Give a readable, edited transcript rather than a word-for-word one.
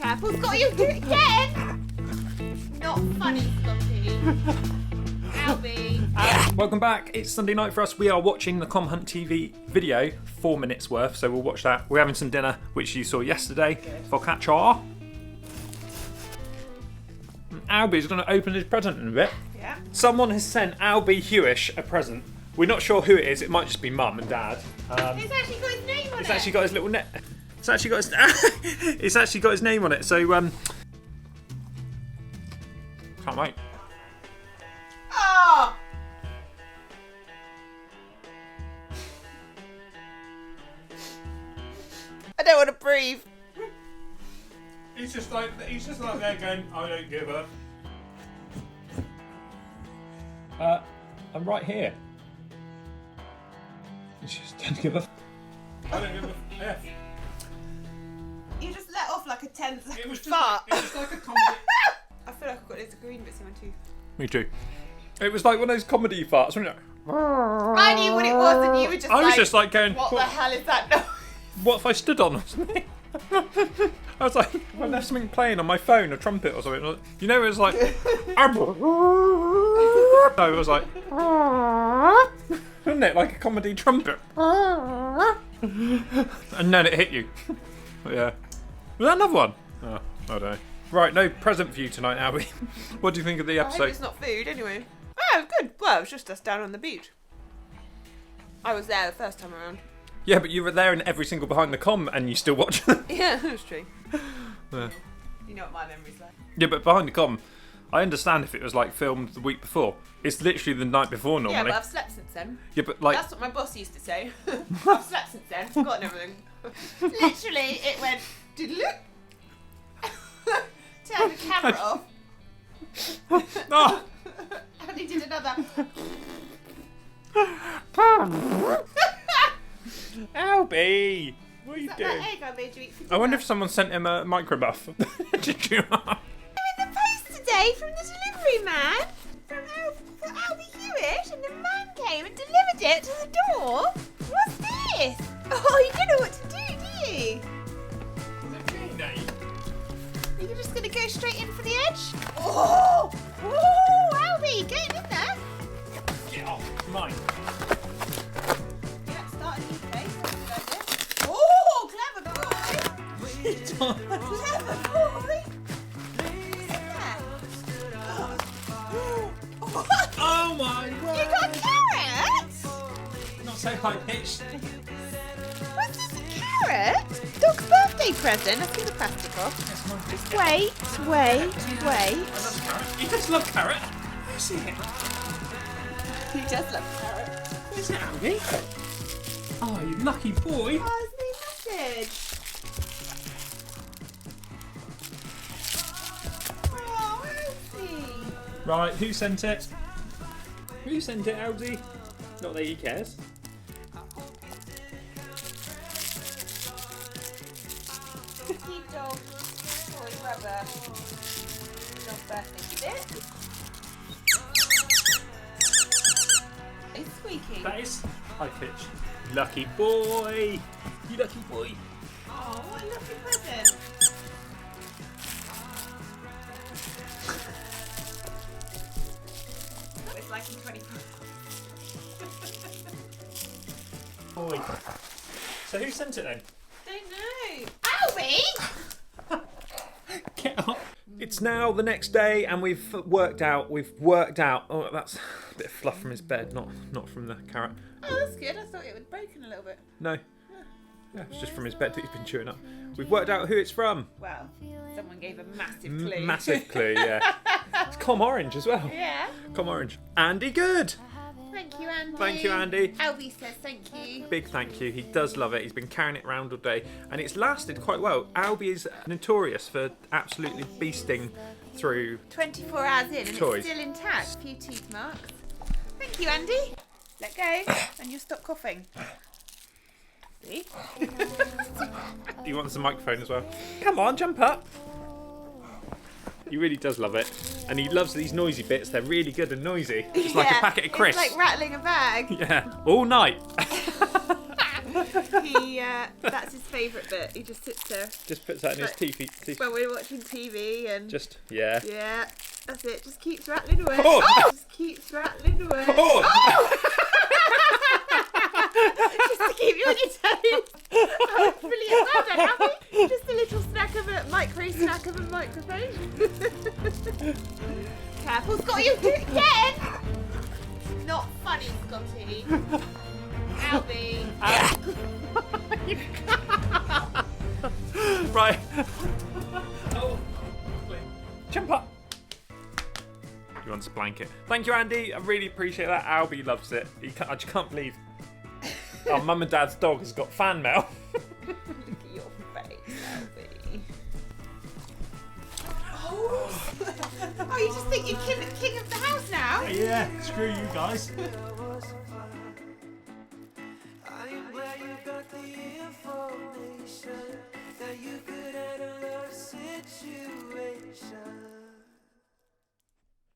Careful, Scotty, you'll do it again! Not funny, Scotty. Albie. Welcome back. It's Sunday night for us. We are watching the KOM HUNT TV video, 4 minutes worth, so we'll watch that. We're having some dinner, which you saw yesterday. Focaccia. Albie's going to open his present in a bit. Yeah. Someone has sent Albie Hewish a present. We're not sure who it is. It might just be Mum and Dad. It's actually got his name on it. It's actually got his little net. It's actually got his. It's actually got his name on it. So can't wait. Oh! I don't want to breathe. He's just like there going, I don't give a. I'm right here. He's just don't give a. I don't give a F. You just let off like a tense It was just fart. Like, it was like a comedy. I feel like I've got loads of green bits in my tooth. Me too. It was like one of those comedy farts, wasn't it? I knew what it was and you were just I was just like going, what the hell is that noise? what if I stood on or something? I was like, if I left something playing on my phone, a trumpet or something. You know, it was like, no, it was like, wasn't it? Like a comedy trumpet. And then it hit you. Yeah. Was that another one? Oh, I don't know. Right, no present for you tonight, Albie. What do you think of the I hope episode? it's not food anyway. Oh, good. Well, it was just us down on the beach. I was there the first time around. Yeah, but you were there in every single Behind the Com and you still watch them. Yeah, that's true. Yeah. You know what my memory's like. Yeah, but Behind the Com, I understand if it was like filmed the week before. It's literally the night before normally. Yeah, but I've slept since then. Yeah, but like... That's what my boss used to say. I've slept since then, forgotten everything. Literally, it went doodle-oo. Turned the camera off. Oh! And he did another. Albie! What are you Is that doing? that egg I made you eat for I wonder dinner? if someone sent him a microbuff. Did you? I'm in the post today from the delivery man. For Albie Hewish, and the man came and delivered it to the door. What's this? Oh, you don't know what to do, do you? Are you just going to go straight in for the edge? Oh! Oh, Albie, get in there. Get off, mine. Yeah, start a new place. Like this. Oh, clever boy. Clever boy. What? Oh my word! You got carrots? Not so high pitched. What's this, a carrot? Dog's birthday present. Let's get the plastic off. Wait. I love carrot. He does love carrot. I see it. He does love carrot. Is it Albie? Oh, you lucky boy. Oh, it's a new message. Oh, Elsie. Right, who sent it? Who sent it, Albie? Not that he cares. Cookie dog toy rubber. Dog birthday bit. It's squeaky. That is high pitch. Lucky boy. You lucky boy. Oh, what a lovely present. It's like in 24. Boy. So who sent it then? Don't know. Albie! Get up. It's now the next day and we've worked out. Oh, that's a bit of fluff from his bed, not from the carrot. Oh, that's good. I thought it would break in a little bit. No. Yeah, it's just from his bed that he's been chewing up. We've worked out who it's from. Well, someone gave a massive clue. Massive clue, yeah. It's KOM Orange as well. Yeah. KOM Orange. Andy Good. Thank you, Andy. Thank you, Andy. Albie says thank you. Big thank you. He does love it. He's been carrying it around all day and it's lasted quite well. Albie is notorious for absolutely beasting through 24 hours in and toys. It's still intact. A few teeth marks. Thank you, Andy. Let go and you'll stop coughing. See? He wants the microphone as well. Come on, jump up. He really does love it. And he loves these noisy bits. They're really good and noisy. It's like a packet of crisps. It's like rattling a bag. Yeah. All night. That's his favourite bit. He just sits there. Just puts that in his teeth. When we're watching TV and... Just, yeah. Yeah, that's it. Just keeps rattling away. Oh! Just keeps rattling away. Oh! Just to keep you on your toes. Oh, brilliant. Well done, Abby. Just a little micro snack of a microphone. Careful, Scotty, you'll do it again. Not funny, Scotty. Albie. Right. Oh. Jump up. He wants a blanket. Thank you, Andy. I really appreciate that. Albie loves it. I just can't believe our mum and dad's dog has got fan mail. Look at your face, Albie. Oh, you just think you're king of the house now? Yeah, screw you guys. Oh,